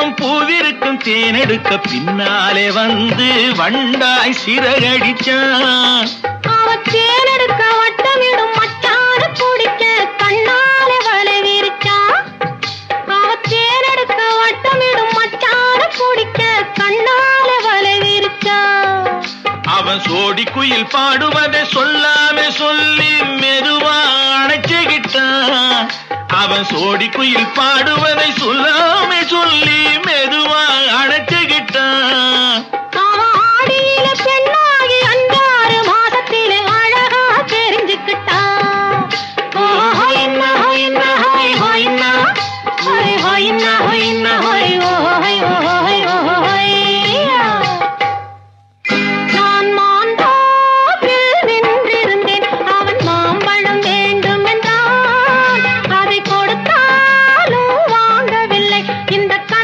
பூவிருக்கும் பூவிருக்கும் தேனெடுக்க பின்னாலே வந்து வண்டாய் சிறகடிச்சான். அவன் தேனெடுக்க வட்டமிடும் மச்சான பிடிக்க கண்ணாலே வலை விரிச்சான். அவன் தேனெடுக்க வட்டமிடும் மச்சான பிடிக்க கண்ணாலே வலை விரிச்சான். அவன் சோடி குயில் பாடுவதை சொல்லாம சொல்லி மெதுவா அணைச்சுக்கிட்டான். அவன் சோடி குயில் பாடுவதை சொல்லாம சொல்லி